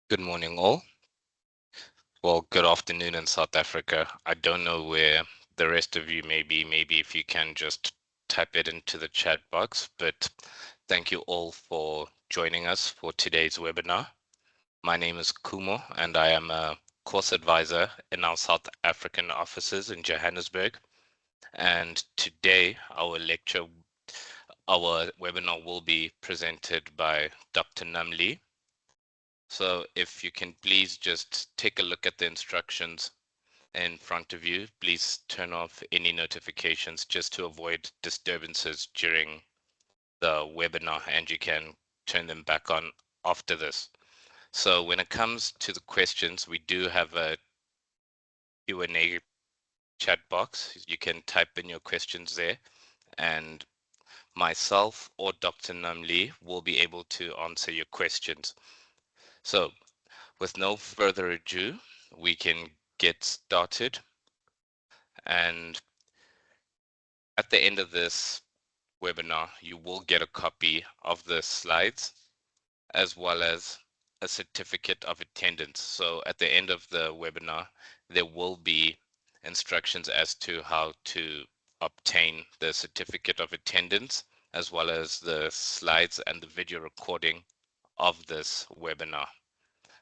Good morning, all. Well, good afternoon in South Africa. I don't know where the rest of you may be. Maybe if you can just type it into the chat box. But thank you all for joining us for today's webinar. My name is Kumo, and I am a course advisor in our South African offices in Johannesburg. And today, our webinar will be presented by Dr. Namli. So if you can please just take a look at the instructions in front of you, please turn off any notifications just to avoid disturbances during the webinar, and you can turn them back on after this. So when it comes to the questions, we do have a Q&A chat box. You can type in your questions there, and myself or Dr. Namli will be able to answer your questions. So with no further ado, we can get started. And at the end of this webinar, you will get a copy of the slides as well as a certificate of attendance. So at the end of the webinar, there will be instructions as to how to obtain the certificate of attendance, as well as the slides and the video recording of this webinar.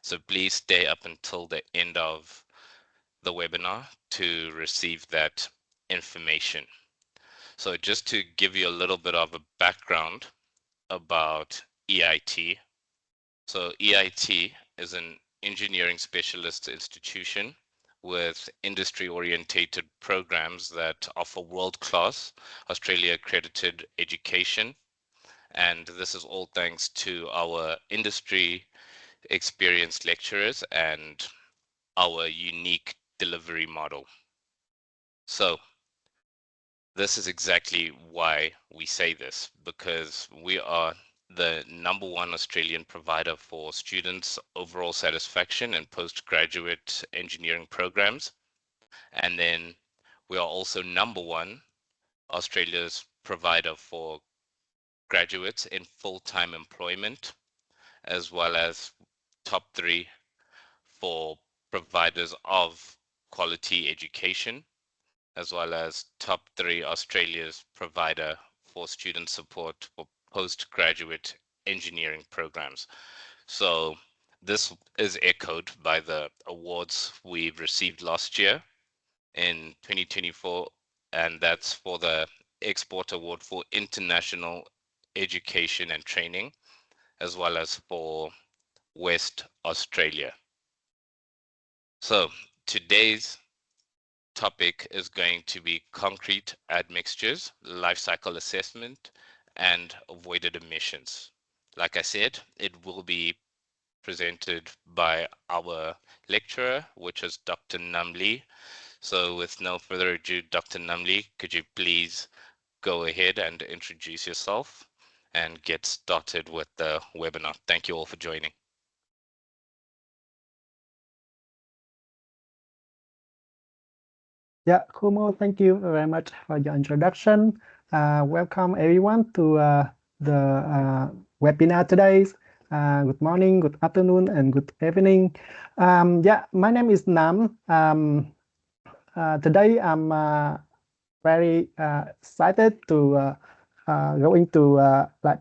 So please stay up until the end of the webinar to receive that information. So just to give you a little bit of a background about EIT. So EIT is an engineering specialist institution with industry-orientated programs that offer world-class Australia accredited education. And this is all thanks to our industry experienced lecturers and our unique delivery model. So this is exactly why we say this, because we are the #1 Australian provider for students' overall satisfaction in postgraduate engineering programs. And then we are also #1 Australia's provider for graduates in full-time employment, as well as top 3 for providers of quality education, as well as top 3 Australia's provider for student support for postgraduate engineering programs. So this is echoed by the awards we received last year in 2024, and that's for the Export Award for International Education and Training, as well as for West Australia. So today's topic is going to be concrete admixtures, life cycle assessment, and avoided emissions. Like I said, it will be presented by our lecturer, which is Dr. Namli. So with no further ado, Dr. Namli, could you please go ahead and introduce yourself and get started with the webinar? Thank you all for joining. Yeah, Kumo, thank you very much for your introduction. Welcome everyone to the webinar today. Good morning, good afternoon, and good evening. Yeah, my name is Nam. Today I'm very excited to going to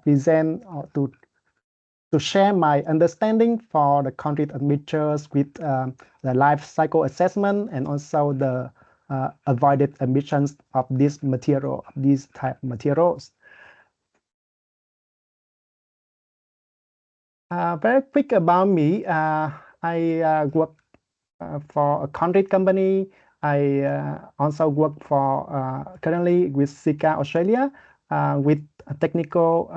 present or to share my understanding for the concrete admixtures with the life cycle assessment and also the avoided emissions of this material, of these type of materials. Very quick about me. I work for a concrete company. I also work for currently with Sika Australia with technical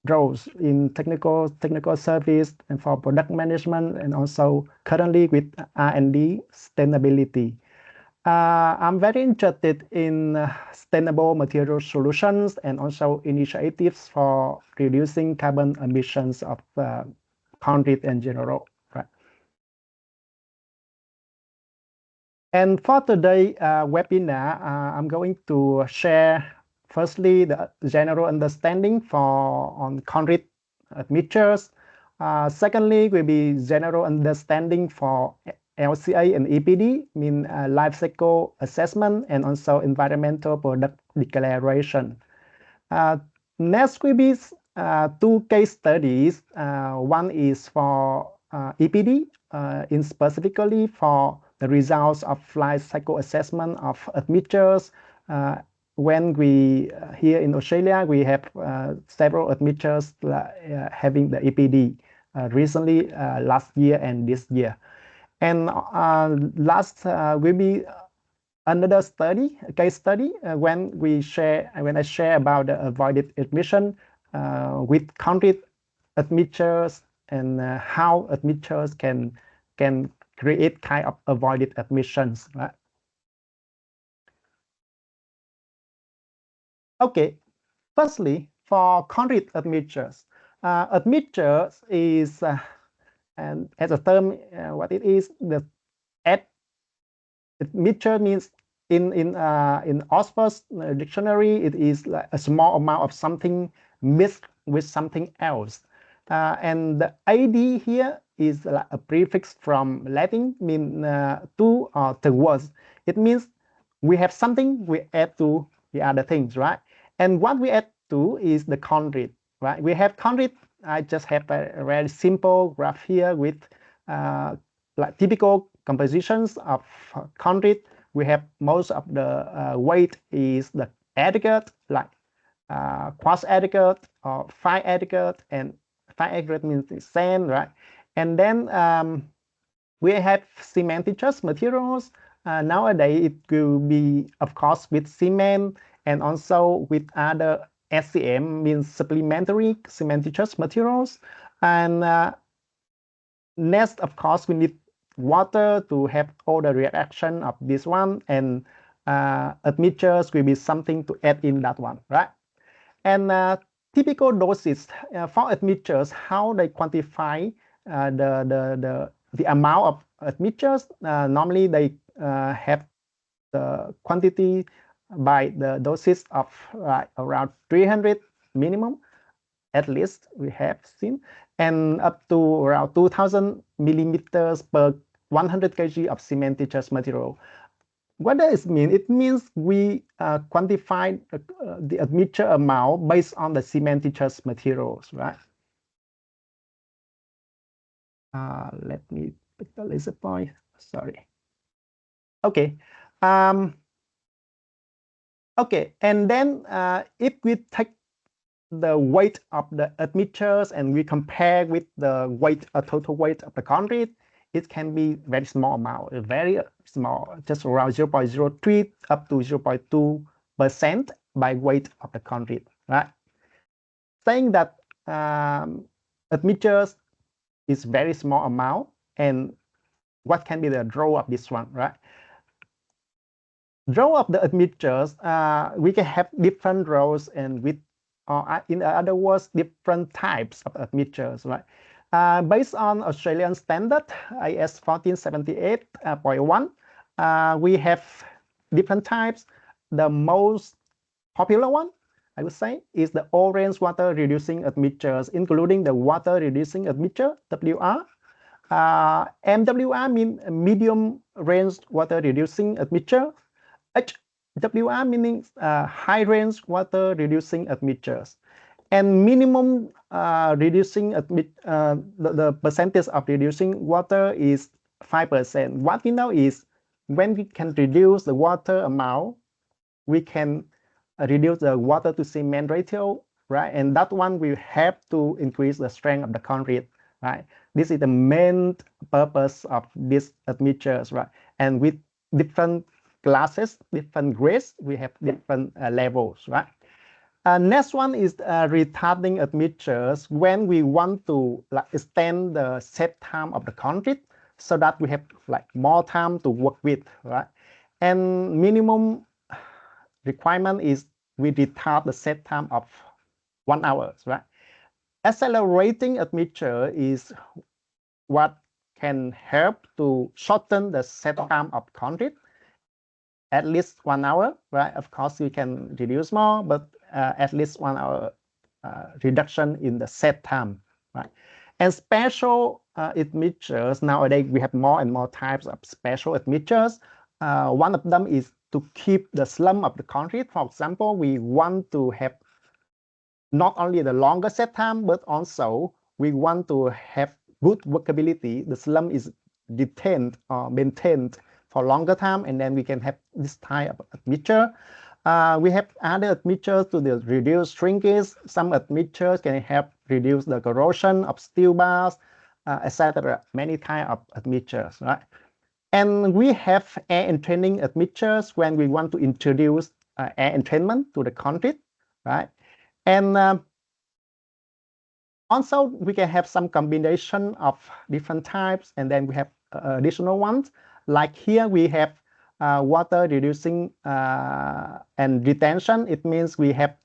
roles in technical service and for product management, and also currently with R&D sustainability. I'm very interested in sustainable material solutions and also initiatives for reducing carbon emissions of concrete in general. Right. And for today's webinar, I'm going to share firstly the general understanding on concrete admixtures, Secondly, will be general understanding for LCA and EPD, mean life cycle assessment and also environmental product declaration. Next will be 2 case studies. One is for EPD, in specifically for the results of life cycle assessment of admixtures. When we here in Australia, we have several admixtures having the EPD recently, last year and this year. And last will be another study, a case study, when I share about the avoided admission with concrete admixtures and how admixtures can create kind of avoided admissions. Right? Okay, firstly, for concrete admixtures, admixtures is, and as a term, what it is, the admixture means in Oxford's dictionary, it is like a small amount of something mixed with something else. And the AD here is like a prefix from Latin, mean to or towards. It means we have something we add to the other things, right? And what we add to is the concrete, right? We have concrete. I just have a very simple graph here with like typical compositions of concrete. We have most of the weight is the aggregate, like quartz aggregate or fine aggregate, and fine aggregate means sand, right? And then we have cementitious materials. Nowadays, it will be, of course, with cement and also with other SCM, means supplementary cementitious materials. And next, of course, we need water to have all the reaction of this one, and admixtures will be something to add in that one, right? And typical doses for admixtures, how they quantify the amount of admixtures. Normally, they have the quantity by the doses of around 300 minimum, at least we have seen, and up to around 2000 millimeters per 100 kg of cementitious material. What does it mean? It means we quantify the admixture amount based on the cementitious materials, right? Let me pick the laser point. Sorry. Okay. Okay, and then if we take the weight of the admixtures and we compare with the weight, total weight of the concrete, it can be very small amount, very small, just around 0.03 up to 0.2% by weight of the concrete, right? Saying that admixtures is very small amount, and what can be the draw of this one, right? Draw of the admixtures, we can have different rows and with, or in other words, different types of admixtures, right? Based on Australian standard IS 1478.1, we have different types. The most popular one, I would say, is the all-range water reducing admixtures, including the water reducing admixture, WR. MWR means medium range water reducing admixture. HWR meaning high range water reducing admixtures. And minimum reducing the percentage of reducing water is 5%. What we know is when we can reduce the water amount, we can reduce the water to cement ratio, right? And that one will help to increase the strength of the concrete, right? This is the main purpose of these admixtures, right? And with different classes, different grades, we have different levels, right? Next one is retarding admixtures when we want to extend the set time of the concrete so that we have more time to work with, right? And minimum requirement is we retard the set time of 1 hour, right? Accelerating admixture is what can help to shorten the set time of concrete at least 1 hour, right? Of course, we can reduce more, but at least 1 hour reduction in the set time, right? And special admixtures, nowadays we have more and more types of special admixtures. One of them is to keep the slump of the concrete. For example, we want to have not only the longer set time, but also we want to have good workability. The slump is detained or maintained for longer time, and then we can have this type of admixture. We have other admixtures to reduce shrinkage. Some admixtures can help reduce the corrosion of steel bars, etc. Many types of admixtures, right? And we have air entraining admixtures when we want to introduce air entrainment to the concrete, right? And also we can have some combination of different types, and then we have additional ones. Like here we have water reducing and retention. It means we have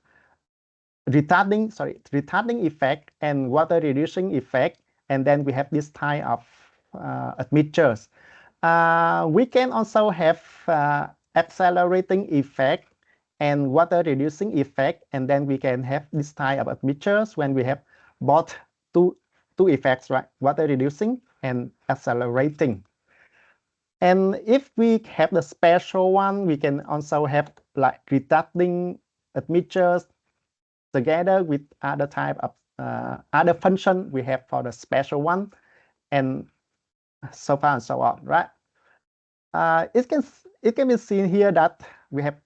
retarding effect and water reducing effect, and then we have this type of admixtures. We can also have accelerating effect and water reducing effect, and then we can have this type of admixtures when we have both two effects, right? Water reducing and accelerating. And if we have the special one, we can also have like retarding admixtures together with other type of other function we have for the special one, and so far and so on, right? It can be seen here that we have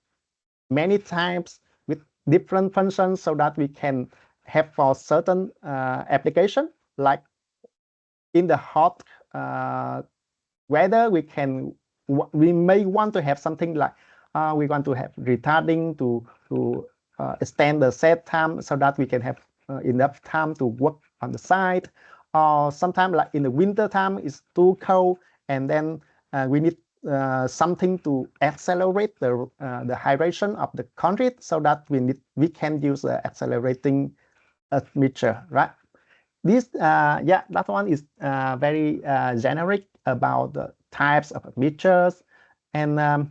many types with different functions, so that we can have for certain application, like in the hot weather, we may want to have something like we want to have retarding to extend the set time so that we can have enough time to work on the site. Or sometimes like in the winter time, it's too cold, and then we need something to accelerate the hydration of the concrete, so that we can use the accelerating admixture, right? This that one is very generic about the types of admixtures. And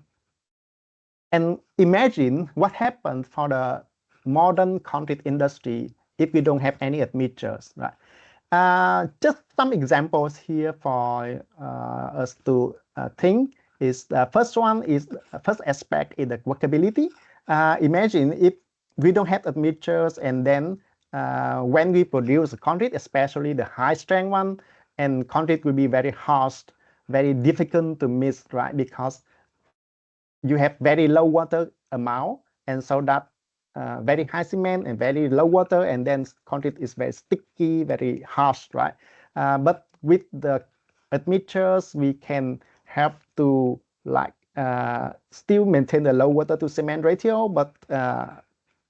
imagine what happened for the modern concrete industry if we don't have any admixtures, right? Just some examples here for us to think. Is the first one is first aspect is the workability. Imagine if we don't have admixtures, and then when we produce concrete, especially the high strength one, and concrete will be very harsh, very difficult to mix, right? Because you have very low water amount, and so that very high cement and very low water, and then concrete is very sticky, very harsh, right? But with the admixtures, we can help to like still maintain the low water to cement ratio, but the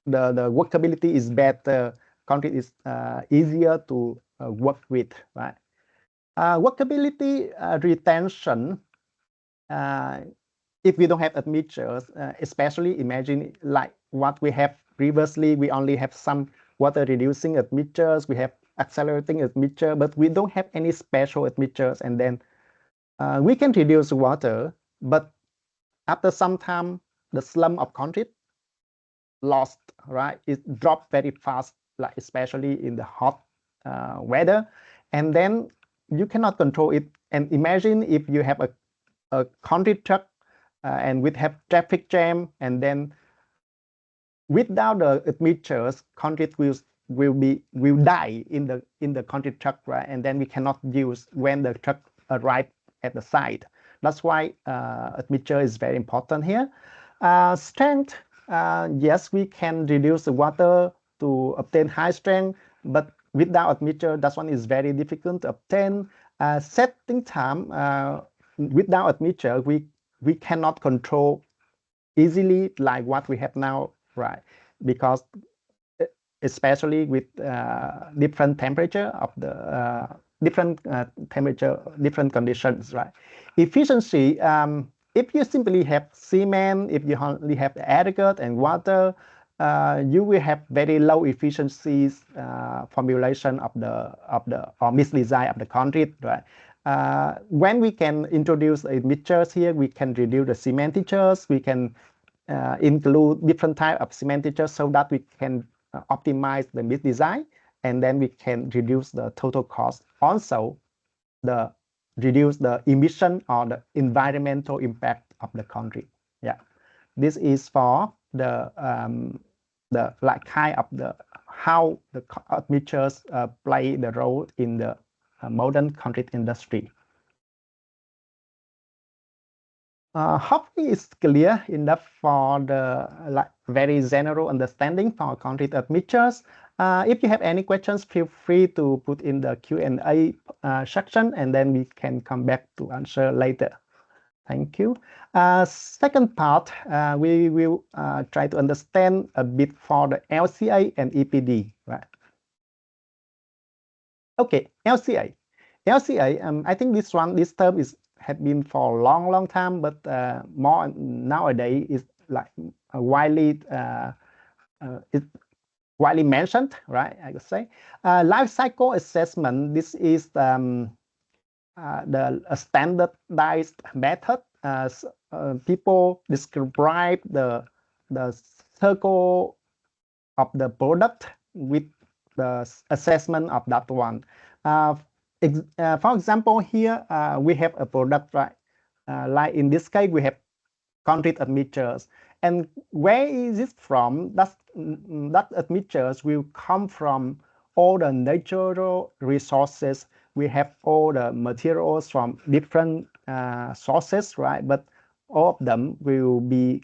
workability is better. Concrete is easier to work with, right? Workability retention. If we don't have admixtures, especially imagine like what we have previously, we only have some water reducing admixtures, we have accelerating admixture, but we don't have any special admixtures, and then we can reduce water, but after some time, the slump of concrete lost, right? It dropped very fast, like especially in the hot weather, and then you cannot control it. And imagine if you have a concrete truck and we have traffic jam, and then without the admixtures, concrete will die in the concrete truck, right? And then we cannot use when the truck arrives at the site. That's why admixture is very important here. Strength, yes, we can reduce the water to obtain high strength, but without admixture, that one is very difficult to obtain. Setting time, without admixture, we cannot control easily like what we have now, right? Because especially with different temperature of the different conditions, right? Efficiency, if you simply have cement, if you only have aggregate and water, you will have very low efficiencies formulation of the or misdesign of the concrete, right? When we can introduce admixtures here, we can reduce the cementitures, we can include different type of cementitures, so that we can optimize the misdesign, and then we can reduce the total cost. Also, reduce the emission or the environmental impact of the country. Yeah, this is for the like kind of the how the admixtures play the role in the modern concrete industry. Hopefully it's clear enough for the like very general understanding for concrete admixtures. If you have any questions, feel free to put in the Q&A section, and then we can come back to answer later. Thank you. Second part, we will try to understand a bit for the LCA and EPD, right? Okay, LCA. LCA, I think this term had been for a long time, but more nowadays is like widely mentioned, right? I could say life cycle assessment. This is the standardized method. People describe the circle of the product with the assessment of that one. For example, here we have a product, right? Like in this case, we have concrete admixtures. And where is it from? That admixtures will come from all the natural resources. We have all the materials from different sources, right? But all of them will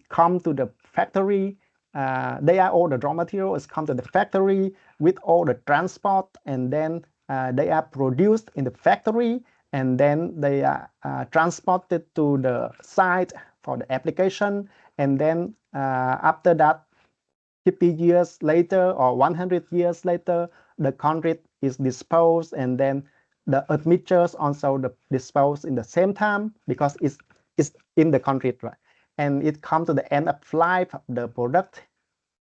come to the factory. They are all the raw materials come to the factory with all the transport, and then they are produced in the factory, and then they are transported to the site for the application. And then after that, 50 years later or 100 years later, the concrete is disposed, and then the admixtures also disposed in the same time because it's in the concrete, right? And it comes to the end of life of the product,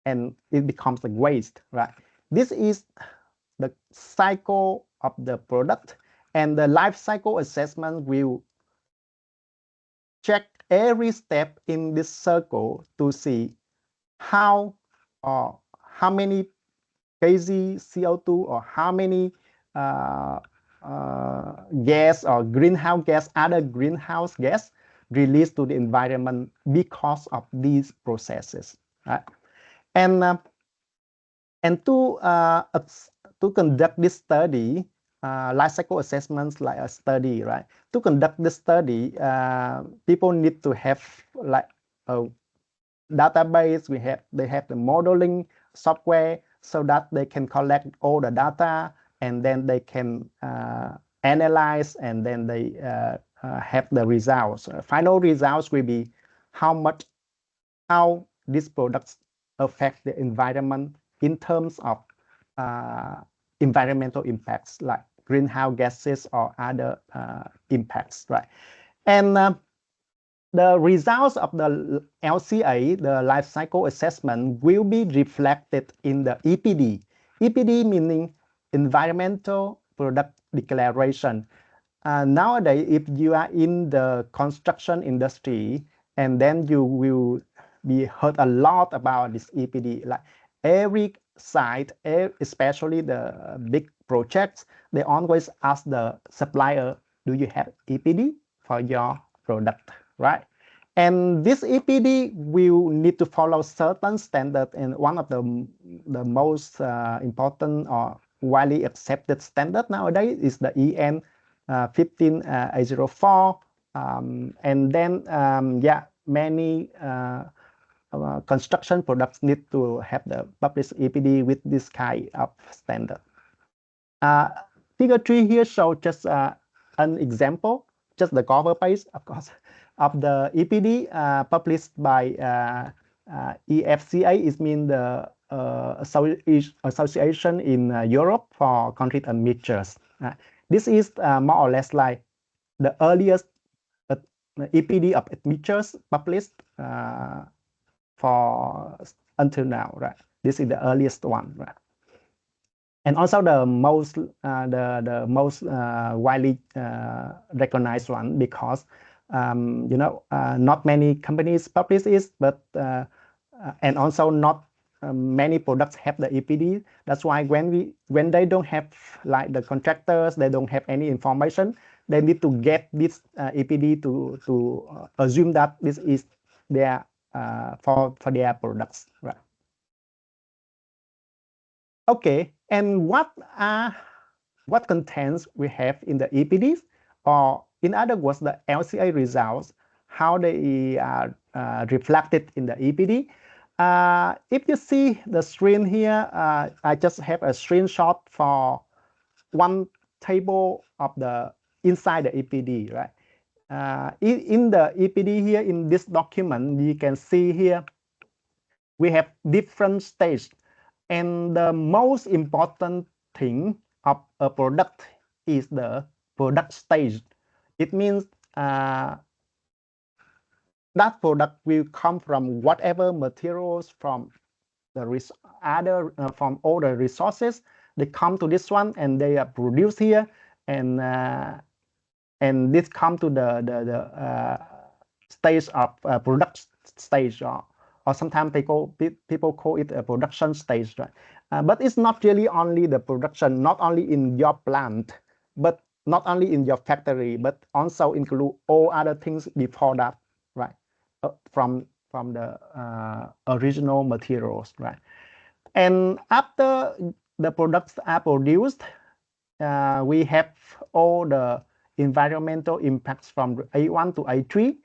and it becomes like waste, right? This is the cycle of the product, and the life cycle assessment will check every step in this circle to see how many kg CO2 or how many gas or greenhouse gas, other greenhouse gas released to the environment because of these processes, right? And to conduct this study, life cycle assessments like a study, right? To conduct this study, people need to have like a database. They have the modeling software so that they can collect all the data, and then they can analyze, and then they have the results. Final results will be how these products affect the environment in terms of environmental impacts like greenhouse gases or other impacts, right? And the results of the LCA, the life cycle assessment, will be reflected in the EPD. EPD meaning environmental product declaration. Nowadays, if you are in the construction industry, and then you will be heard a lot about this EPD. Like every site, especially the big projects, they always ask the supplier, do you have EPD for your product, right? And this EPD will need to follow certain standards, and one of the most important or widely accepted standard nowadays is the EN 15804. And then many construction products need to have the published EPD with this kind of standard. Figure 3 here shows just an example, just the cover page, of course, of the EPD published by EFCA. It means the association in Europe for concrete admixtures. This is more or less like the earliest EPD of admixtures published for until now, right? This is the earliest one, right? And also the most widely recognized one, because not many companies publish it, but and also not many products have the EPD. That's why when they don't have like the contractors, they don't have any information, they need to get this EPD to assume that this is their for their products, right? Okay, and what contents we have in the EPDs, or in other words, the LCA results, how they are reflected in the EPD. If you see the screen here, I just have a screenshot for one table of the inside the EPD, right? In the EPD here, in this document, you can see here, we have different stages. And the most important thing of a product is the product stage. It means that product will come from whatever materials from the from all the resources. They come to this one and they are produced here, and this come to the stage of product stage, or sometimes people call it a production stage, right? But it's not really only the production, not only in your plant, but not only in your factory, but also include all other things before that, right? From the original materials, right? And after the products are produced, we have all the environmental impacts from A1 to A3,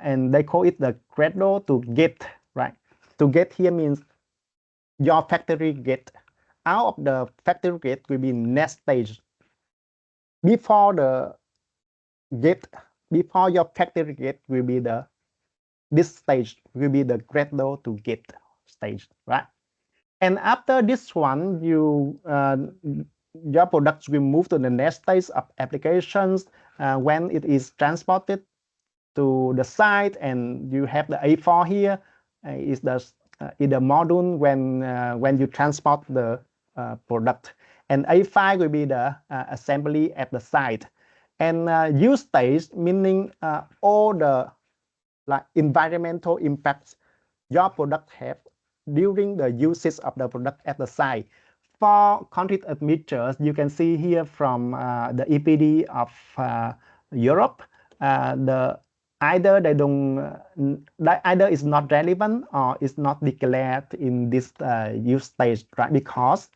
and they call it the cradle to gate, right? To gate here means your factory gate. Out of the factory gate will be next stage. Before the gate, before your factory gate will be this stage will be the cradle to gate stage, right? And after this one, your products will move to the next stage of applications when it is transported to the site, and you have the A4 here is the module when you transport the product, and A5 will be the assembly at the site, and use stage meaning all the like environmental impacts your product have during the usage of the product at the site. For concrete admixtures, you can see here from the EPD of Europe, either they don't, either is not relevant or is not declared in this use stage, right? Because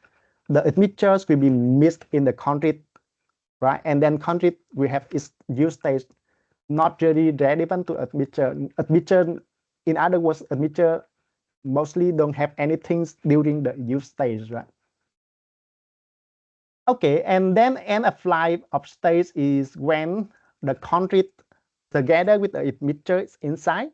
the admixtures will be mixed in the concrete, right? And then concrete we have its use stage not really relevant to admixture. Admixture, in other words, admixture mostly don't have anything during the use stage, right? Okay, and then end of life of stage is when the concrete together with the admixtures inside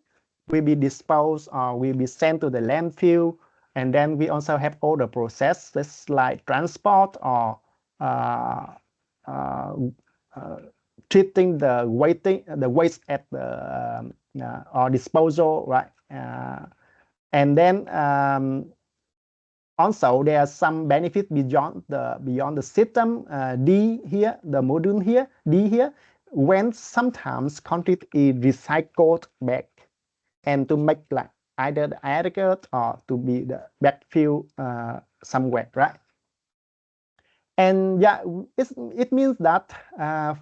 will be disposed or will be sent to the landfill, and then we also have all the processes like transport or treating the waste at the or disposal, right? And then also there are some benefits beyond the system. D here, the module here, D here, when sometimes concrete is recycled back and to make like either the aggregate or to be the backfill somewhere, right? And yeah, it means that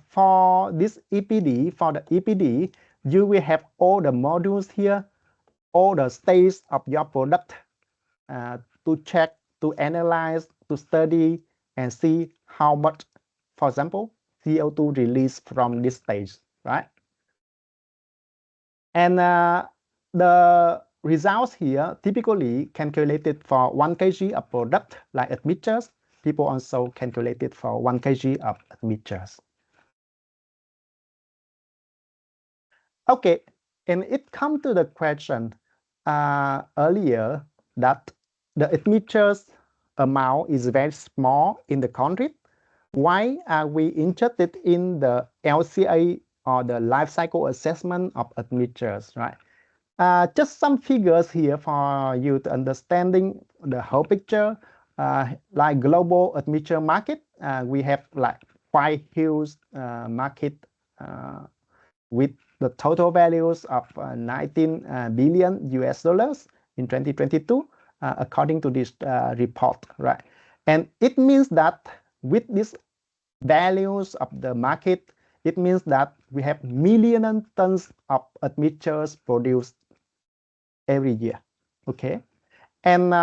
for this EPD, for the EPD, you will have all the modules here, all the stages of your product to check, to analyze, to study, and see how much, for example, CO2 released from this stage, right? And the results here typically calculated for 1 kg of product like admixtures. People also calculate it for 1 kg of admixtures. Okay, and it comes to the question earlier that the admixtures amount is very small in the concrete. Why are we interested in the LCA or the life cycle assessment of admixtures, right? Just some figures here for you to understanding the whole picture. Like global admixture market, we have like quite huge market with the total values of 19 billion US dollars in 2022. according to this report, right? And it means that with these values of the market, it means that we have million tons of admixtures produced every year, okay? And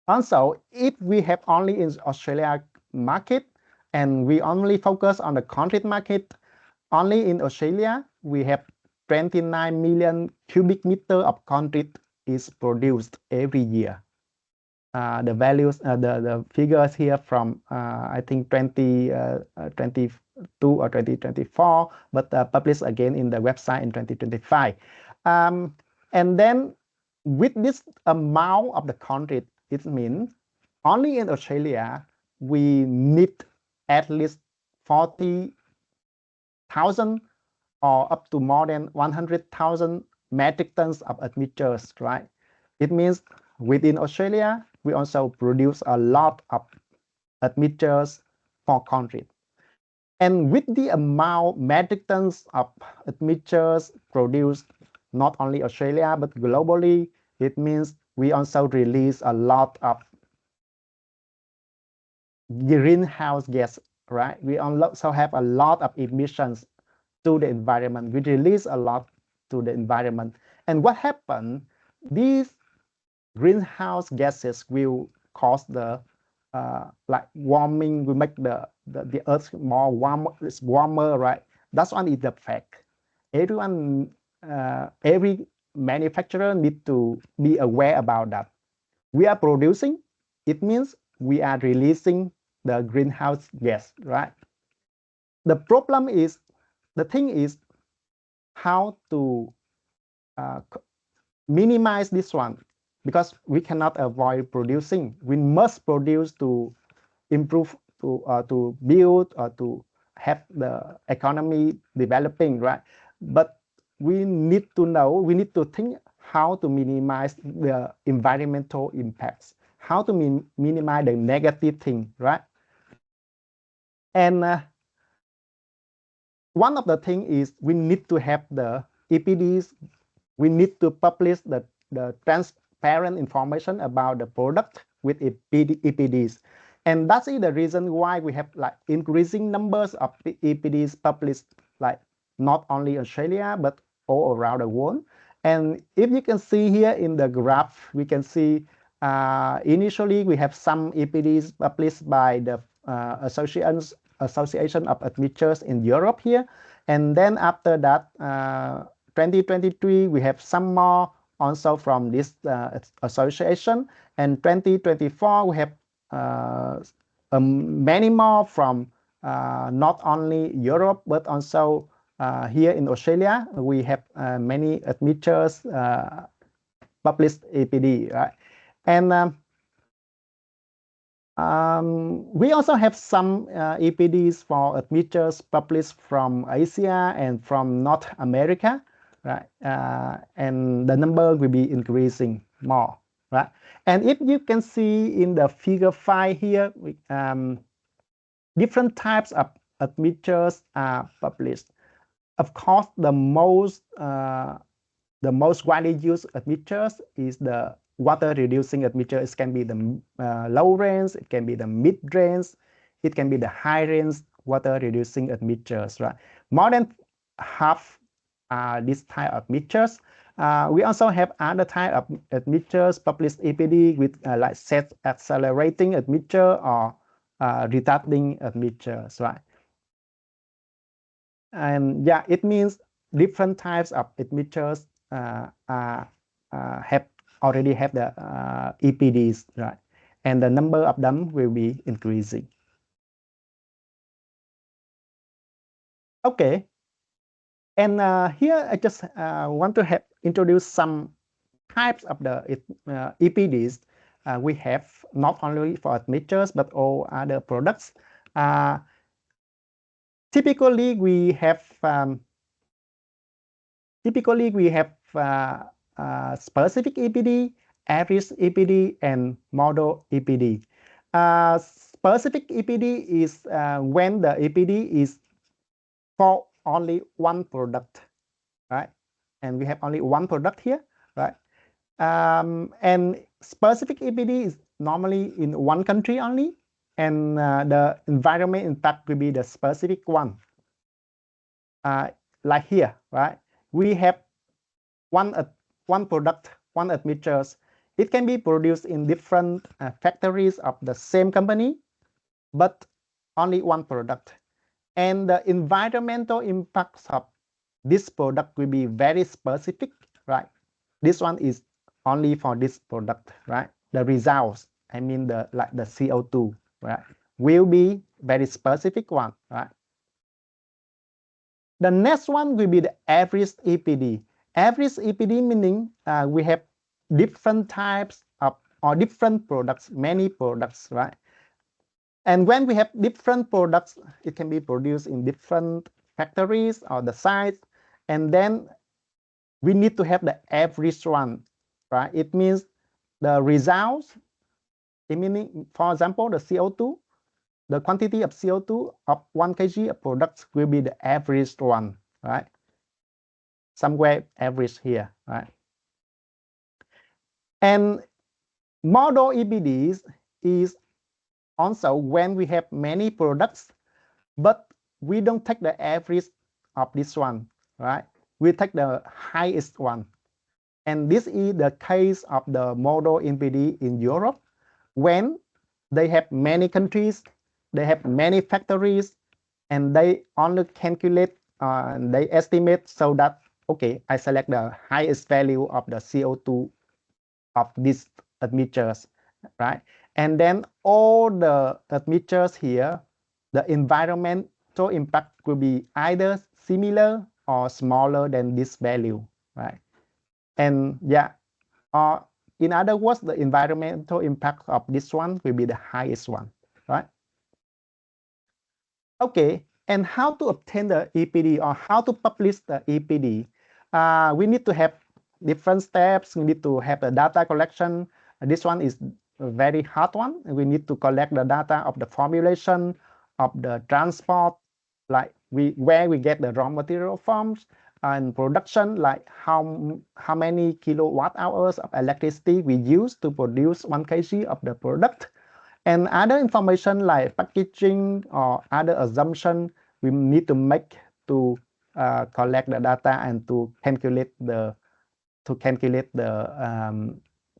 also, if we have only in Australia market and we only focus on the concrete market, only in Australia, we have 29 million cubic meter of concrete is produced every year. The values, the figures here from I think 2022 or 2024, but published again in the website in 2025. And then with this amount of the concrete, it means only in Australia we need at least 40,000 or up to more than 100,000 metric tons of admixtures, right? It means within Australia, we also produce a lot of admixtures for concrete. And with the amount metric tons of admixtures produced, not only Australia, but globally, it means we also release a lot of greenhouse gas, right? We also have a lot of emissions to the environment. We release a lot to the environment. And what happened? These greenhouse gases will cause the like warming, will make the earth more warmer, right? That's one is the fact. Everyone, every manufacturer need to be aware about that. We are producing, it means we are releasing the greenhouse gas, right? The problem is, the thing is how to minimize this one, because we cannot avoid producing. We must produce to improve, to build, or to have the economy developing, right? But we need to know, we need to think how to minimize the environmental impacts, how to minimize the negative thing, right? And one of the things is we need to have the EPDs. We need to publish the transparent information about the product with EPDs. And that's the reason why we have like increasing numbers of EPDs published, like not only Australia, but all around the world. And if you can see here in the graph, we can see initially we have some EPDs published by the Association of Admixtures in Europe here. And then after that, 2023, we have some more also from this association. And 2024, we have many more from not only Europe, but also here in Australia. We have many admixtures published EPD, right? And we also have some EPDs for admixtures published from Asia and from North America, right? And the number will be increasing more, right? And if you can see in the figure 5 here, different types of admixtures are published. Of course, the most widely used admixtures is the water reducing admixture. It can be the low range, it can be the mid range, it can be the high range water reducing admixtures, right? More than half this type of admixtures. We also have other type of admixtures published EPD with like set accelerating admixture or retarding admixtures, right? And yeah, it means different types of admixtures already have the EPDs, right? And the number of them will be increasing. Okay. And here I just want to introduce some types of the EPDs we have, not only for admixtures, but all other products. Typically, we have specific EPD, average EPD, and model EPD. Specific EPD is when the EPD is for only one product, right? And we have only one product here, right? And specific EPD is normally in one country only, and the environment impact will be the specific one. Like here, right? We have one product, one admixtures. It can be produced in different factories of the same company, but only one product. And the environmental impacts of this product will be very specific, right? This one is only for this product, right? The results, I mean the CO2, right, will be very specific one, right? The next one will be the average EPD. Average EPD meaning we have different types of or different products, many products, right? And when we have different products, it can be produced in different factories or the sites, and then we need to have the average one, right? It means the results, meaning, for example, the CO2, the quantity of CO2 of 1 kg of products will be the average one, right? Somewhere average here, right? And model EPDs is also when we have many products, but we don't take the average of this one, right? We take the highest one. And this is the case of the model EPD in Europe, when they have many countries, they have many factories, and they only calculate, they estimate so that, okay, I select the highest value of the CO2 of these admixtures, right? And then all the admixtures here, the environmental impact will be either similar or smaller than this value, right? And yeah, in other words, the environmental impact of this one will be the highest one, right? Okay, and how to obtain the EPD or how to publish the EPD? We need to have different steps. We need to have the data collection. This one is a very hard one. We need to collect the data of the formulation, of the transport, like where we get the raw material from, and production, like how many kilowatt hours of electricity we use to produce 1 kg of the product. And other information like packaging or other assumption we need to make to collect the data and to calculate the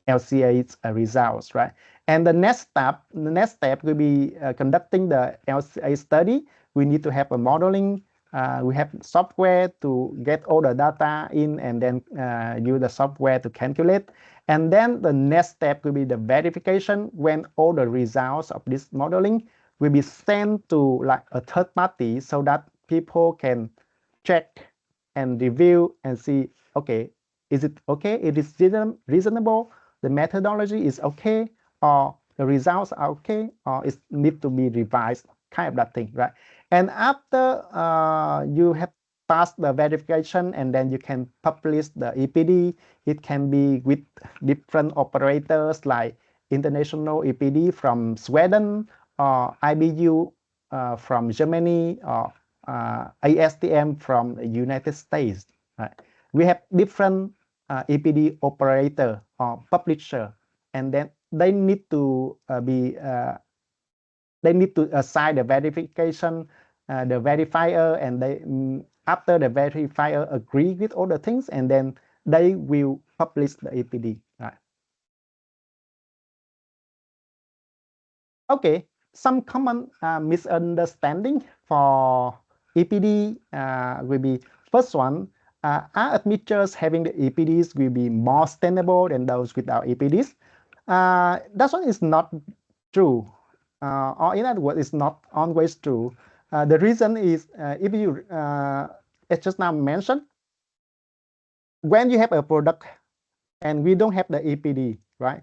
LCA's results, right? And the next step will be conducting the LCA study. We need to have a modeling. We have software to get all the data in, and then use the software to calculate. And then the next step will be the verification, when all the results of this modeling will be sent to like a third party, so that people can check and review and see, okay, is it okay? It is reasonable. The methodology is okay, or the results are okay, or it need to be revised, kind of that thing, right? And after you have passed the verification, and then you can publish the EPD. It can be with different operators like International EPD from Sweden, or IBU from Germany, or ASTM from the United States. Right? We have different EPD operator or publisher, and then they need to assign the verification, the verifier, and they after the verifier agree with all the things, and then they will publish the EPD. Right? Okay, some common misunderstanding for EPD will be, first one, our admixtures having the EPDs will be more sustainable than those without EPDs. That one is not true, or in other words, it's not always true. The reason is, if you, as just now mentioned, when you have a product and we don't have the EPD, right?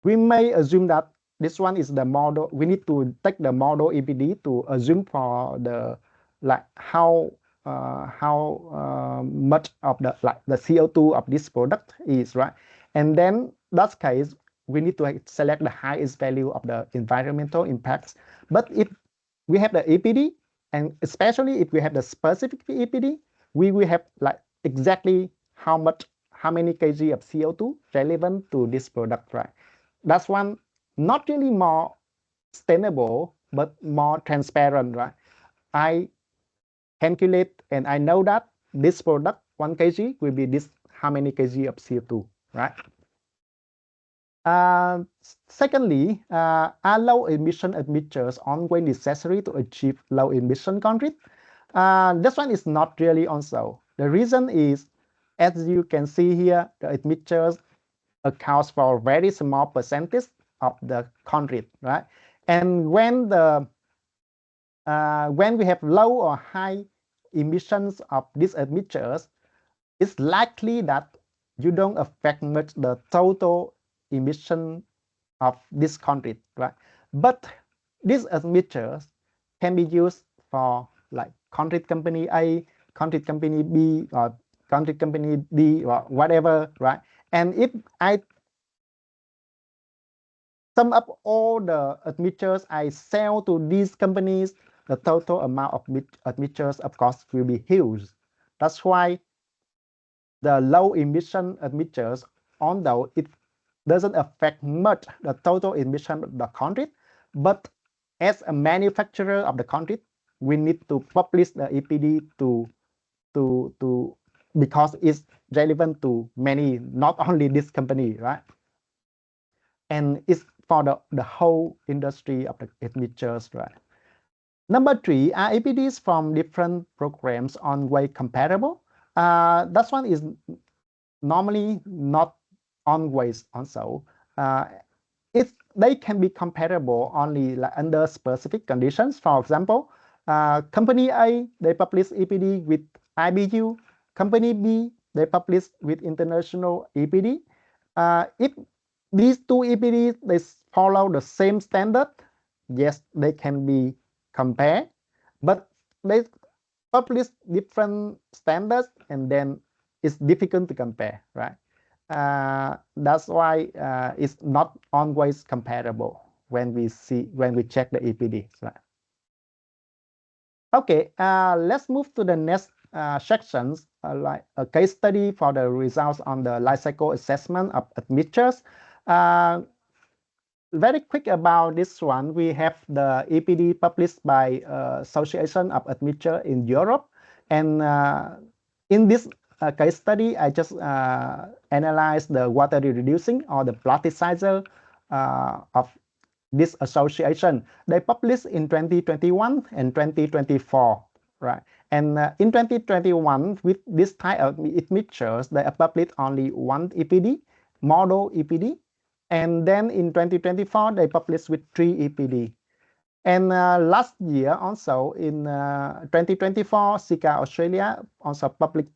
We may assume that this one is the model. We need to take the model EPD to assume for the like how much of the the CO2 of this product is, right? And then that case, we need to select the highest value of the environmental impacts. But if we have the EPD, and especially if we have the specific EPD, we will have like exactly how much how many kg of CO2 relevant to this product, right? That's one not really more sustainable, but more transparent, right? I calculate and I know that this product 1 kg will be this how many kg of CO2, right? Secondly, are low emission admixtures always necessary to achieve low emission concrete? This one is not really also. The reason is, as you can see here, the admixtures accounts for a very small percentage of the concrete, right? And when we have low or high emissions of these admixtures, it's likely that you don't affect much the total emission of this concrete, right? But these admixtures can be used for like concrete company A, concrete company B, or concrete company D, or whatever, right? And if I sum up all the admixtures I sell to these companies, the total amount of admixtures, of course, will be huge. That's why the low emission admixtures, although it doesn't affect much the total emission of the concrete, but as a manufacturer of the concrete, we need to publish the EPD to because it's relevant to many, not only this company, right? And it's for the whole industry of the admixtures, right? Number 3, are EPDs from different programs always comparable? That one is normally not always also. They can be comparable only like under specific conditions. For example, company A, they publish EPD with IBU. Company B, they publish with international EPD. If these two EPDs, they follow the same standard, yes, they can be compared, but they publish different standards, and then it's difficult to compare, right? That's why it's not always comparable when we check the EPDs, right? Okay, let's move to the next sections, like a case study for the results on the life cycle assessment of admixtures. Very quick about this one, we have the EPD published by Association of Admixtures in Europe, and in this case study, I just analyzed the water reducing or the plasticizer of this association. They published in 2021 and 2024, right? And in 2021, with this type of admixtures, they published only one EPD, model EPD. And then in 2024, they published with 3 EPD. And last year also in 2024, Sika Australia also published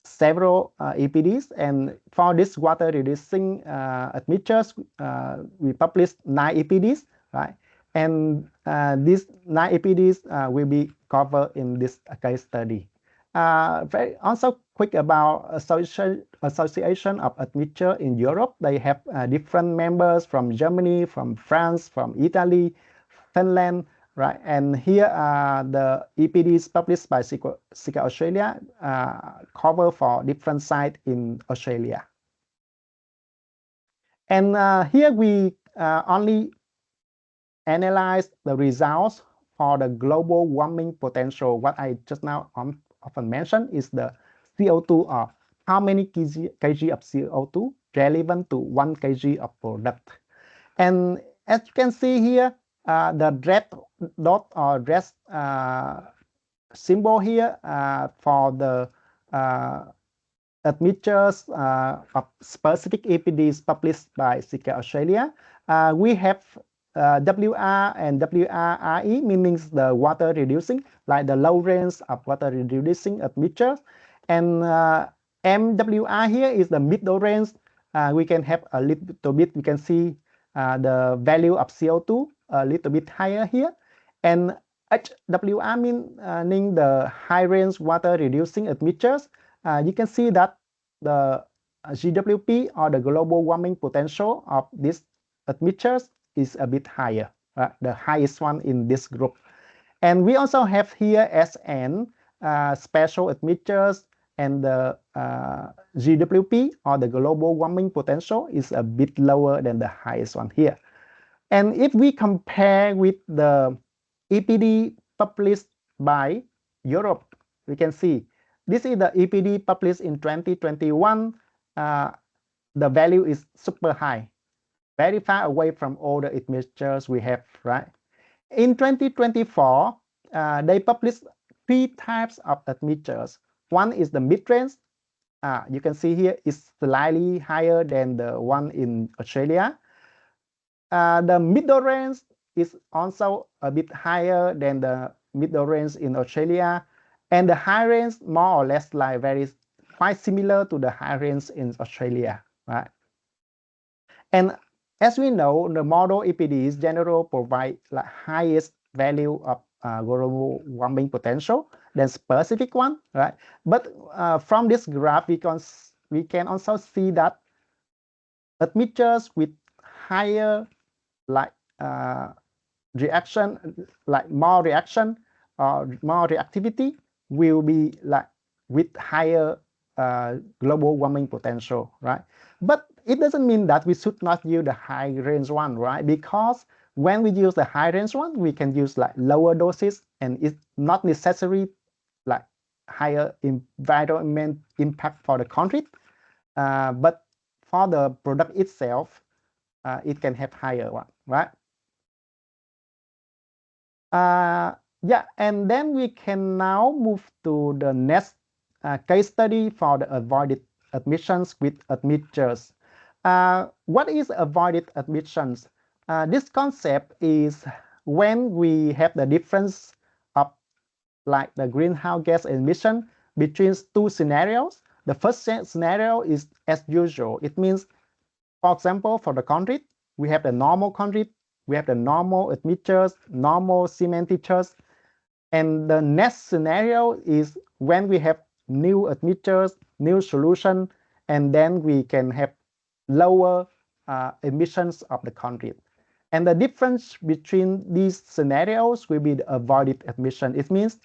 several EPDs. And for this water reducing admixtures, we published 9 EPDs, right? And these 9 EPDs will be covered in this case study. Very also quick about Association of Admixtures in Europe. They have different members from Germany, from France, from Italy, Finland, right? And here the EPDs published by Sika Australia cover for different sites in Australia. And here we only analyze the results for the global warming potential. What I just now often mentioned is the CO2 of how many kg of CO2 relevant to 1 kg of product. And as you can see here, the red dot or red symbol here for the admixtures of specific EPDs published by Sika Australia. We have WR and WRRE, meaning the water reducing, like the low range of water reducing admixtures. And MWR here is the middle range. We can have a little bit, we can see the value of CO2 a little bit higher here. And HWR meaning the high range water reducing admixtures. You can see that the GWP or the global warming potential of these admixtures is a bit higher, the highest one in this group. And we also have here SN, special admixtures, and the GWP, or the global warming potential, is a bit lower than the highest one here. And if we compare with the EPD published by Europe, we can see this is the EPD published in 2021. The value is super high, very far away from all the admixtures we have, right? In 2024, they published 3 types of admixtures. One is the mid-range. You can see here is slightly higher than the one in Australia. The middle range is also a bit higher than the middle range in Australia, and the high range more or less like quite similar to the high range in Australia, right? And as we know, the model EPDs generally provide like highest value of global warming potential than specific one, right? But from this graph, we can also see that admixtures with higher like reaction, like more reaction or more reactivity, will be like with higher global warming potential, right? But it doesn't mean that we should not use the high range one, right? Because when we use the high range one, we can use like lower doses, and it's not necessary like higher environment impact for the concrete. But for the product itself, it can have higher one, right? Yeah, and then we can now move to the next case study for the avoided admissions with admixtures. What is avoided admissions? This concept is when we have the difference of like the greenhouse gas emission between 2 scenarios. The first scenario is as usual. It means, for example, for the concrete, we have the normal concrete, we have the normal admixtures, normal cementitures. And the next scenario is when we have new admixtures, new solution, and then we can have lower emissions of the concrete. And the difference between these scenarios will be the avoided emission. It means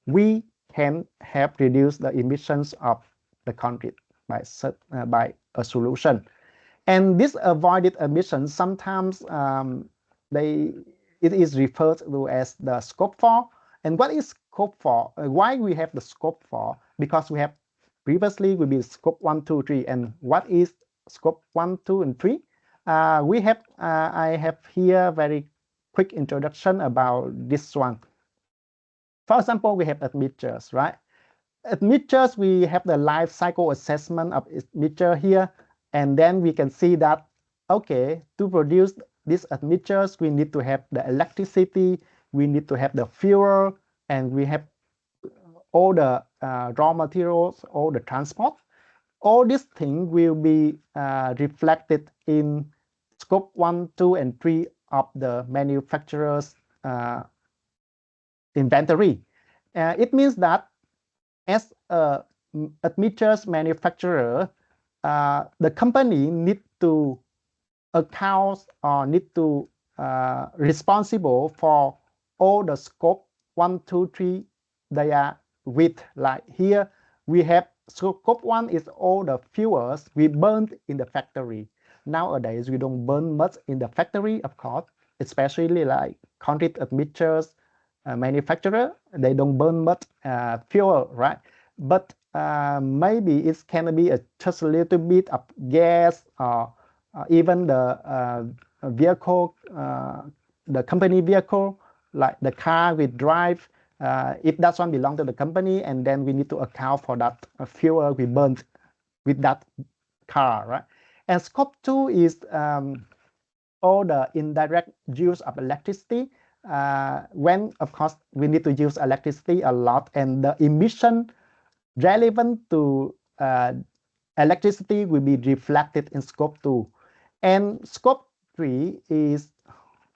we can have reduced the emissions of the concrete by a solution. And this avoided emissions, sometimes it is referred to as the scope 4. And what is scope 4? Why we have the scope 4? Because we have previously will be scope 1, 2, 3. And what is scope 1, 2, and 3? I have here very quick introduction about this one. For example, we have admixtures, right? Admixtures, we have the life cycle assessment of admixture here. And then we can see that, okay, to produce these admixtures, we need to have the electricity, we need to have the fuel, and we have all the raw materials, all the transport. All these things will be reflected in scope 1, 2, and 3 of the manufacturer's inventory. It means that as a admixtures manufacturer, the company need to account or need to responsible for all the scope 1, 2, 3 they are with. Like here, we have scope 1 is all the fuels we burned in the factory. Nowadays, we don't burn much in the factory, of course, especially like concrete admixtures manufacturer, they don't burn much fuel, right? But maybe it can be just a little bit of gas, or even the vehicle, the company vehicle, like the car we drive, if that one belongs to the company, and then we need to account for that fuel we burned with that car, right? And scope 2 is all the indirect use of electricity. When, of course, we need to use electricity a lot, and the emission relevant to electricity will be reflected in scope 2. And scope 3 is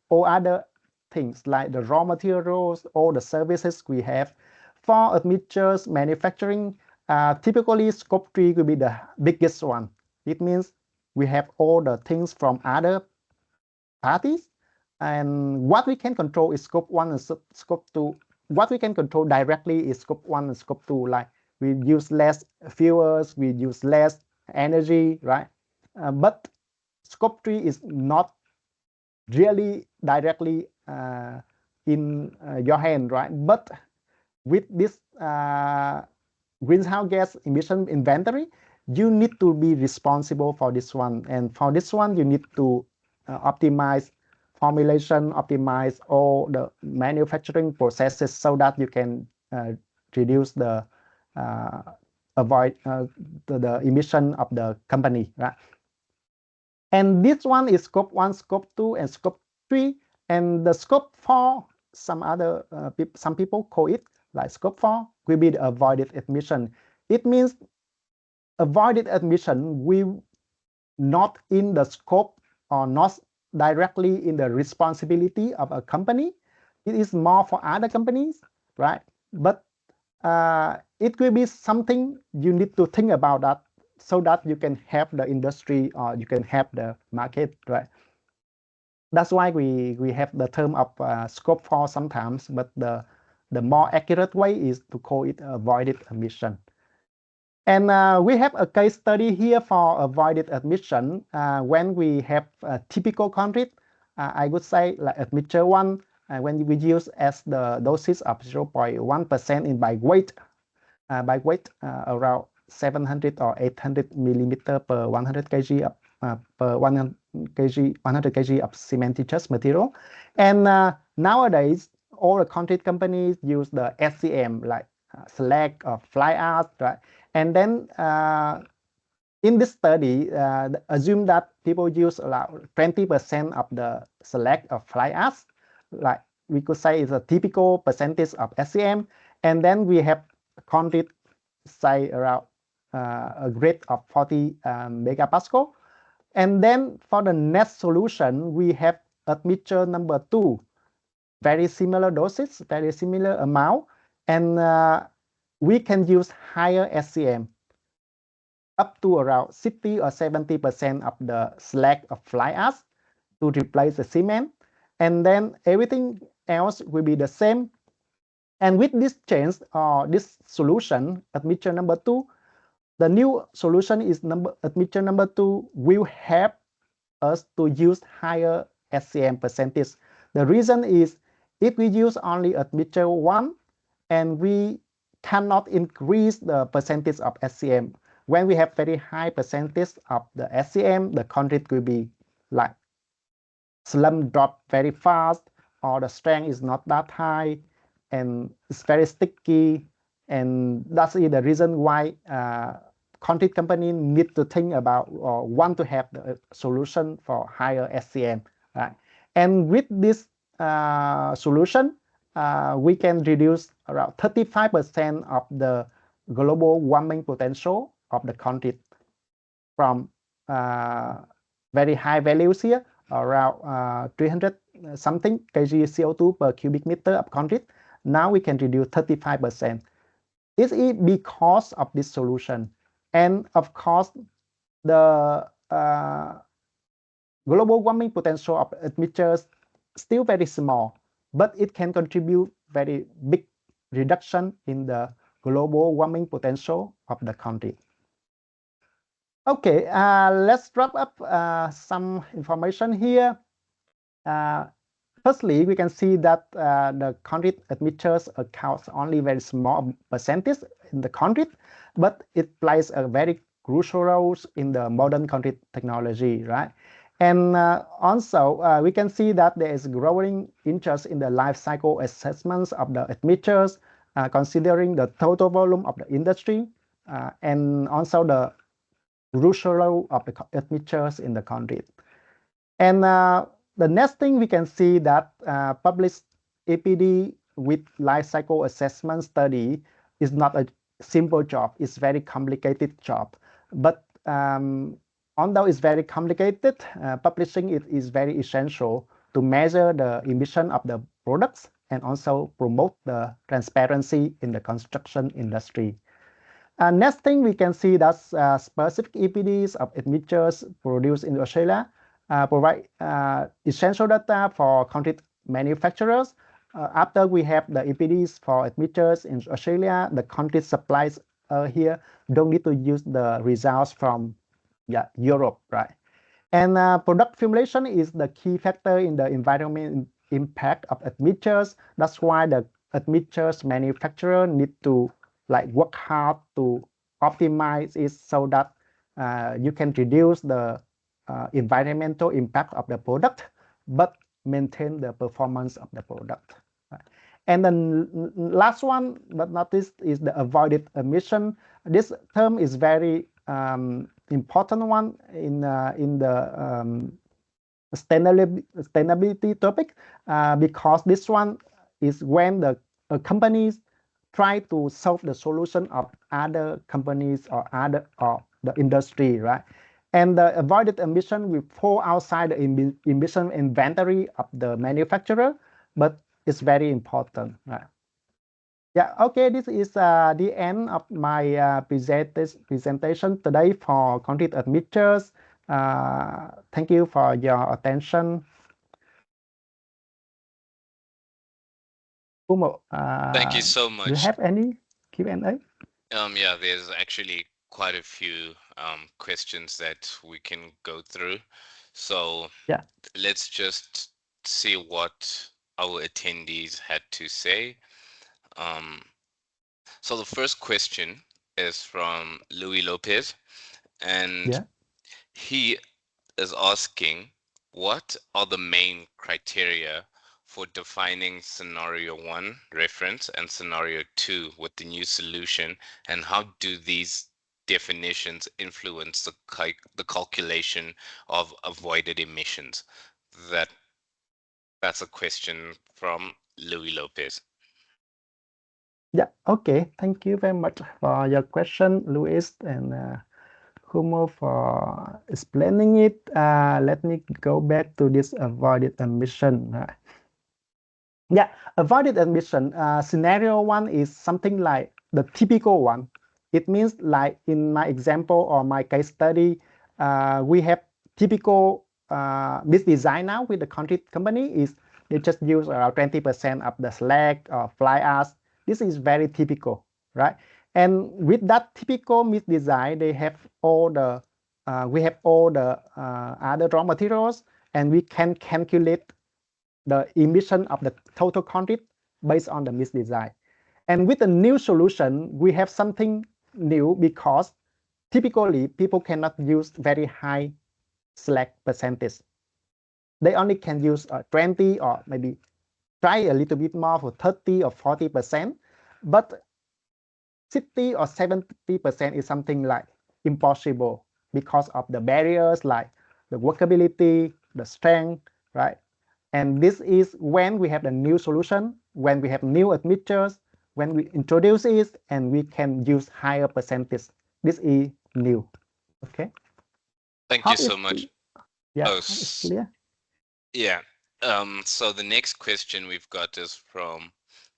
all other things like the raw materials, all the services we have. For admixtures manufacturing, typically scope 3 will be the biggest one. It means we have all the things from other parties, and what we can control is scope 1 and scope 2. What we can control directly is scope 1 and scope 2, like we use less fuels, we use less energy, right? But scope 3 is not really directly in your hand, right? But with this greenhouse gas emission inventory, you need to be responsible for this one. And for this one, you need to optimize formulation, optimize all the manufacturing processes so that you can reduce the avoid the emission of the company, right? And this one is scope 1, scope 2, and scope 3. And the scope 4, some people call it like scope 4, will be the avoided emission. It means avoided emission will not in the scope or not directly in the responsibility of a company. It is more for other companies, right? But it will be something you need to think about that so that you can help the industry or you can help the market, right? That's why we have the term of scope 4 sometimes, but the more accurate way is to call it avoided emission. And we have a case study here for avoided emission when we have a typical concrete. I would say like admixture 1, when we use as the dosage of 0.1% in by weight around 700 or 800 millimeter per 100 kg of per 100 kg of cementitious material. And nowadays, all the concrete companies use the SCM like slag or fly ash, right? And then in this study, assume that people use about 20% of the slag or fly ash, like we could say it's a typical percentage of SCM. And then we have concrete, say around a grade of 40 megapascal. And then for the next solution, we have admixture number 2, very similar doses, very similar amount, and we can use higher SCM, up to around 60 or 70% of the slag of fly ash to replace the cement. And then everything else will be the same. And with this change or this solution, admixture number 2, the new solution is admixture number 2 will help us to use higher SCM percentage. The reason is if we use only admixture 1 and we cannot increase the percentage of SCM. When we have very high percentage of the SCM, the concrete will be like slump drop very fast, or the strength is not that high, and it's very sticky. And that's the reason why concrete company need to think about or want to have the solution for higher SCM, right? And with this solution, we can reduce around 35% of the global warming potential of the concrete from very high values here, around 300 something kg CO2 per cubic meter of concrete. Now we can reduce 35%. This is because of this solution. And of course, the global warming potential of admixtures still very small, but it can contribute very big reduction in the global warming potential of the concrete. Okay, let's wrap up some information here. Firstly, we can see that the concrete admixtures accounts only very small percentage in the concrete, but it plays a very crucial role in the modern concrete technology, right? And also, we can see that there is growing interest in the life cycle assessments of the admixtures, considering the total volume of the industry, and also the crucial role of the admixtures in the concrete. And the next thing we can see that published EPD with life cycle assessment study is not a simple job. It's very complicated job. But although it's very complicated, publishing it is very essential to measure the emission of the products and also promote the transparency in the construction industry. Next thing we can see that specific EPDs of admixtures produced in Australia provide essential data for concrete manufacturers. After we have the EPDs for admixtures in Australia, the concrete supplies here don't need to use the results from Europe, right? And product formulation is the key factor in the environment impact of admixtures. That's why the admixtures manufacturer need to like work hard to optimize it so that you can reduce the environmental impact of the product, but maintain the performance of the product. And then last one, but not least, is the avoided emission. This term is very important one in the sustainability topic because this one is when the companies try to solve the solution of other companies or the industry, right? And the avoided emission will fall outside the emission inventory of the manufacturer, but it's very important, right? Yeah, okay, this is the end of my presentation today for concrete admixtures. Thank you for your attention. Kumo, Thank you so much. do you have any Q&A? Yeah, there's actually quite a few questions that we can go through. So yeah, let's just see what our attendees had to say. So the first question is from Louis Lopez, and yeah. he is asking, what are the main criteria for defining scenario 1 reference and scenario 2 with the new solution, and how do these definitions influence the calculation of avoided emissions? That's a question from Louis Lopez. Yeah, okay. Thank you very much for your question, Luis and Humo, for explaining it. Let me go back to this avoided emission. Yeah, avoided emission. Scenario 1 is something like the typical one. It means like in my example or my case study, we have typical misdesign now with the concrete company is they just use around 20% of the slag or fly ash. This is very typical, right? And with that typical misdesign, they have all the we have all the other raw materials, and we can calculate the emission of the total concrete based on the misdesign. And with the new solution, we have something new because typically people cannot use very high slag percentage. They only can use 20 or maybe try a little bit more for 30 or 40%, but 60 or 70% is something like impossible because of the barriers like the workability, the strength, right? And this is when we have the new solution, when we have new admixtures, when we introduce it, and we can use higher percentage. This is new. Okay. Thank you so much. Yeah, Oh, it's clear. yeah. So the next question we've got is from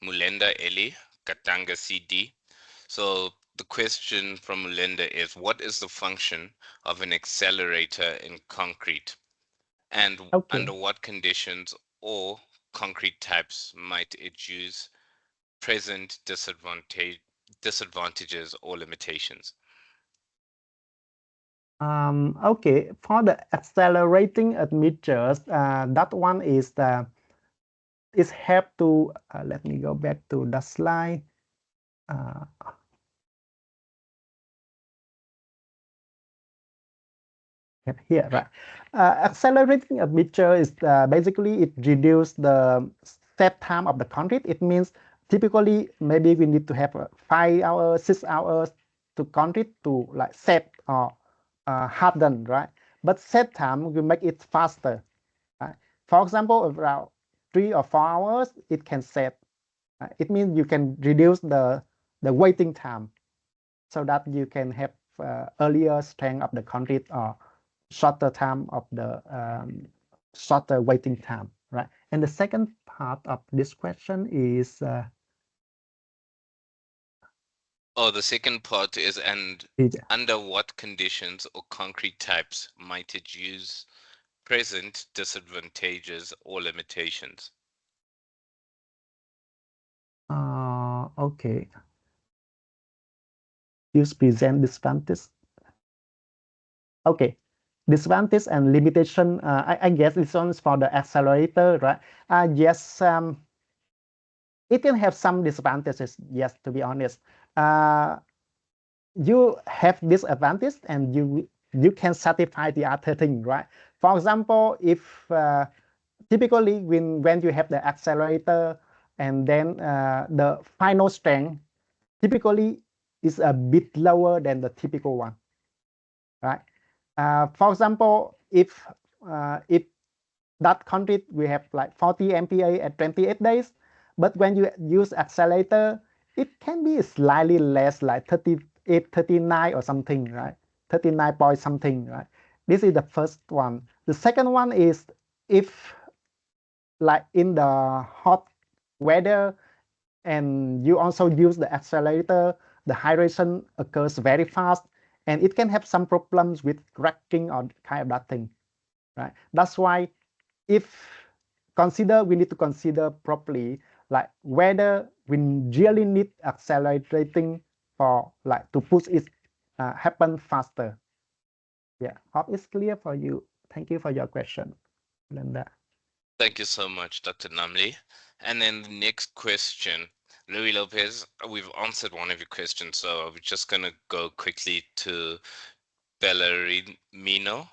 Mulenda Eli, Katanga CD. So the question from Mulenda is, what is the function of an accelerator in concrete? And under what conditions or concrete types might it use present disadvantages or limitations? Okay, for the accelerating admixtures, that one is help to let me go back to the slide. Here, right? Accelerating admixture is basically it reduces the set time of the concrete. It means typically maybe we need to have 5 hours, 6 hours to concrete to like set or harden, right? But set time will make it faster. Right? For example, around 3 or 4 hours, it can set. It means you can reduce the waiting time so that you can have earlier strength of the concrete or shorter time of the shorter waiting time, right? And the second part of this question is the second part is, and under what conditions or concrete types might it use present disadvantages or limitations? Okay. use present disadvantage. Okay, disadvantage and limitation. I guess this one's for the accelerator, right? Yes, it can have some disadvantages. Yes, to be honest, you have disadvantage and you can satisfy the other thing, right? For example, if typically when you have the accelerator and then the final strength typically is a bit lower than the typical one, right? For example, if that country we have like 40 MPa at 28 days, but when you use accelerator, it can be slightly less, like 38, 39 or something, right? 39 point something, right? This is the first one. The second one is if like in the hot weather and you also use the accelerator, the hydration occurs very fast and it can have some problems with cracking or kind of that thing, right? That's why if we need to consider properly like whether we really need accelerating for like to push it happen faster. Yeah, hope it's clear for you. Thank you for your question, Linda. Thank you so much, Dr. Namli. And then the next question, Louis Lopez, we've answered one of your questions, so we're just going to go quickly to Bellarmino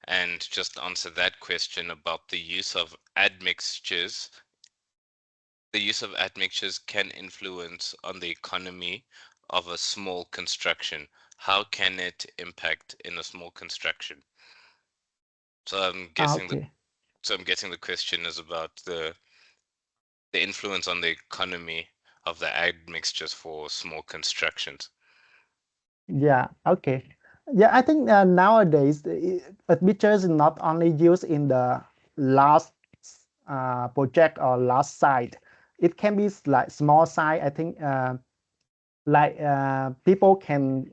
and just answer that question about the use of admixtures. The use of admixtures can influence on the economy of a small construction. How can it impact in a small construction? So I'm guessing Okay. I'm guessing the question is about the influence on the economy of the admixtures for small constructions. Yeah, okay. Yeah, I think nowadays admixtures is not only used in the last project or last site. It can be like small site. I think like people can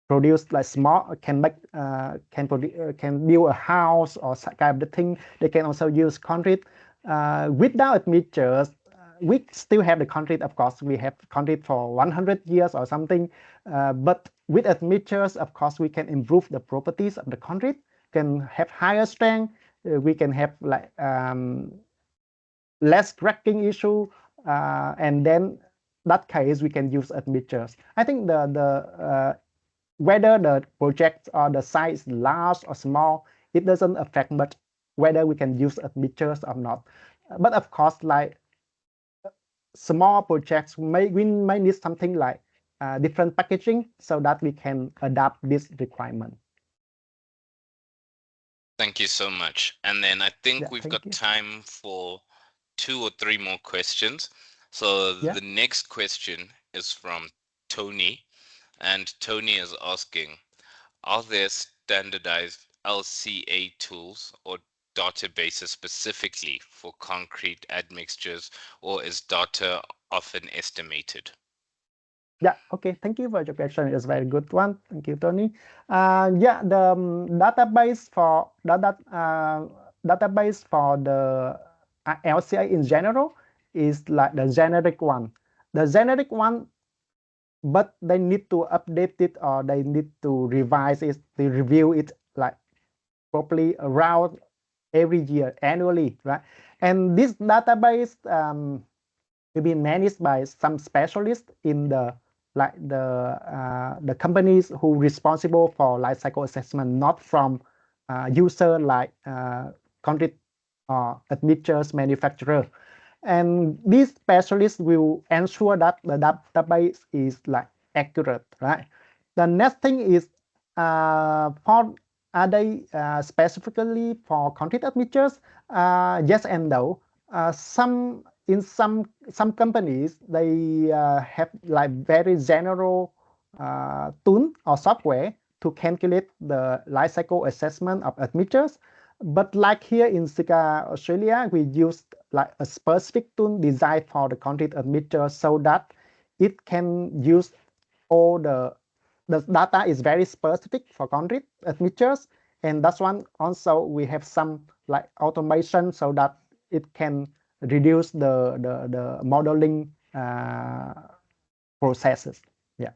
produce like small can make can build a house or kind of thing. They can also use concrete. Without admixtures, we still have the concrete. Of course, we have concrete for 100 years or something. But with admixtures, of course, we can improve the properties of the concrete. Can have higher strength. We can have like less cracking issue, and then that case we can use admixtures. I think the whether the project or the site is large or small, it doesn't affect much whether we can use admixtures or not. But of course, like small projects, we may need something like different packaging so that we can adapt this requirement. Thank you so much. And then I think Yeah, we've thank got you. time for 2 or 3 more questions. So Yeah. the next question is from Tony, and Tony is asking, are there standardized LCA tools or databases specifically for concrete admixtures, or is data often estimated? Yeah, okay. Thank you for your question. It's a very good one. Thank you, Tony. Yeah, the database for the LCA in general is like the generic one. The generic one, but they need to update it or they need to revise it, to review it like properly around every year annually, right? And this database will be managed by some specialists in the like the companies who responsible for life cycle assessment, not from user like concrete admixtures manufacturer. And these specialists will ensure that the database is like accurate, right? The next thing is for are they specifically for concrete admixtures? Yes and no. Some companies they have like very general tool or software to calculate the life cycle assessment of admixtures. But like here in Sika, Australia, we used like a specific tool designed for the concrete admixture so that it can use all the data is very specific for concrete admixtures, and that's one also we have some like automation so that it can reduce the modeling processes. Yeah.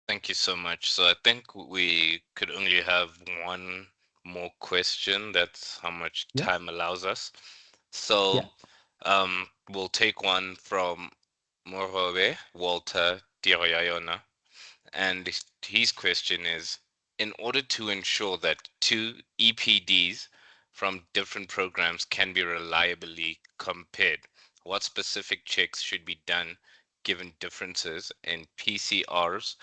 Thank you so much. So I think we could only have one more question. That's how much Yeah, time allows us. So yeah. we'll take one from Morobe Walter Tiroyayona. And his question is, in order to ensure that two EPDs from different programs can be reliably compared, what specific checks should be done given differences in PCRs,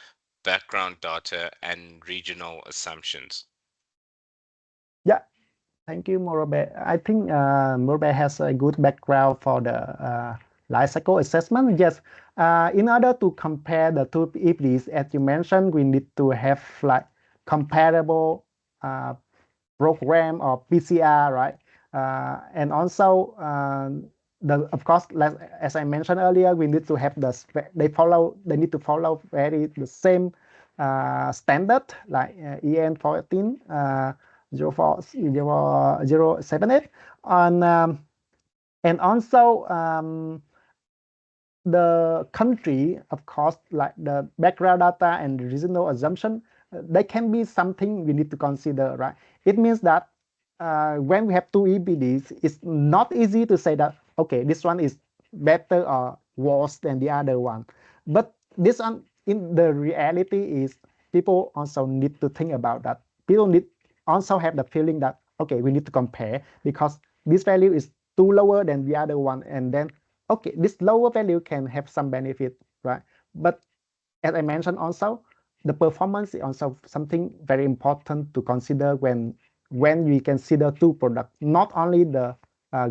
background data, and regional assumptions? Yeah, thank you, Morobe. I think Morobe has a good background for the life cycle assessment. Yes, in order to compare the two EPDs, as you mentioned, we need to have like comparable program or PCR, right? And also, of course, as I mentioned earlier, we need to have they need to follow very the same standard like EN 14. 04078 and also the country, of course, like the background data and the regional assumption, they can be something we need to consider, right? It means that when we have two EPDs, it's not easy to say that, okay, this one is better or worse than the other one. But this one, in the reality is people also need to think about that. People need also have the feeling that, okay, we need to compare because this value is too lower than the other one. And then okay, this lower value can have some benefit, right? But as I mentioned also, the performance is also something very important to consider when we consider two products, not only the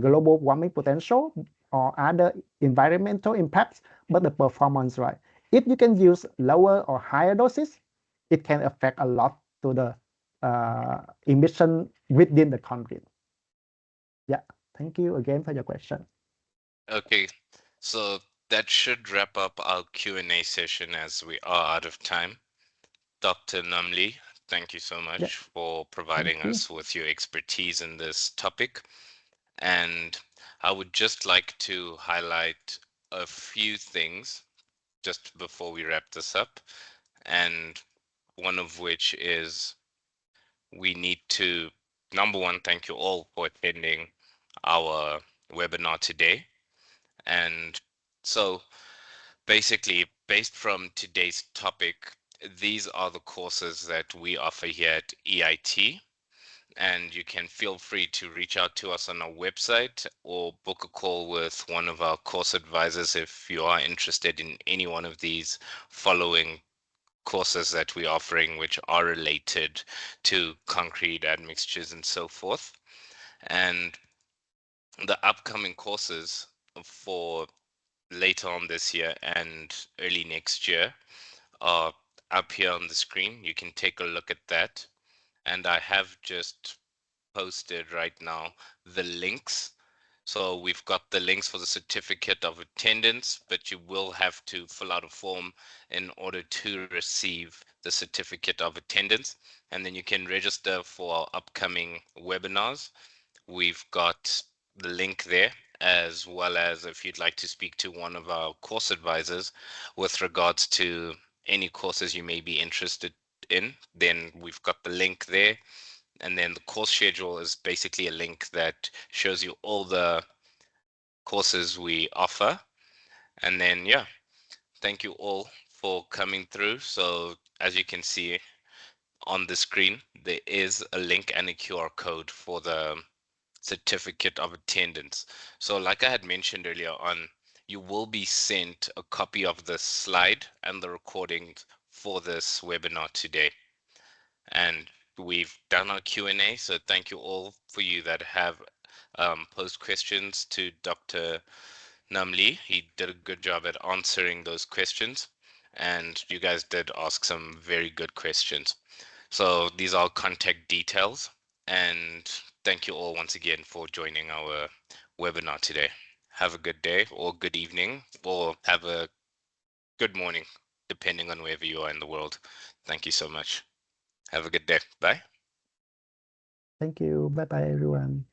global warming potential or other environmental impacts, but the performance, right? If you can use lower or higher doses, it can affect a lot to the emission within the country. Yeah, thank you again for your question. Okay, so that should wrap up our Q&A session as we are out of time. Dr. Namli, thank you so Yeah, much for thank providing you. us with your expertise in this topic. And I would just like to highlight a few things just before we wrap this up. And one of which is we need to, number one, thank you all for attending our webinar today. And so basically, based from today's topic, these are the courses that we offer here at EIT. And you can feel free to reach out to us on our website or book a call with one of our course advisors if you are interested in any one of these following courses that we're offering, which are related to concrete admixtures and so forth. And the upcoming courses for later on this year and early next year are up here on the screen. You can take a look at that. And I have just posted right now the links. So we've got the links for the certificate of attendance, but you will have to fill out a form in order to receive the certificate of attendance. And then you can register for our upcoming webinars. We've got the link there, as well as if you'd like to speak to one of our course advisors with regards to any courses you may be interested in, then we've got the link there. And then the course schedule is basically a link that shows you all the courses we offer. And then, yeah, thank you all for coming through. So as you can see on the screen, there is a link and a QR code for the certificate of attendance. So like I had mentioned earlier on, you will be sent a copy of the slide and the recording for this webinar today. And we've done our Q&A, so thank you all for you that have posed questions to Dr. Namli. He did a good job at answering those questions, and you guys did ask some very good questions. So these are contact details, and thank you all once again for joining our webinar today. Have a good day or good evening, or have a good morning, depending on wherever you are in the world. Thank you so much. Have a good day. Bye. Thank you. Bye bye, everyone.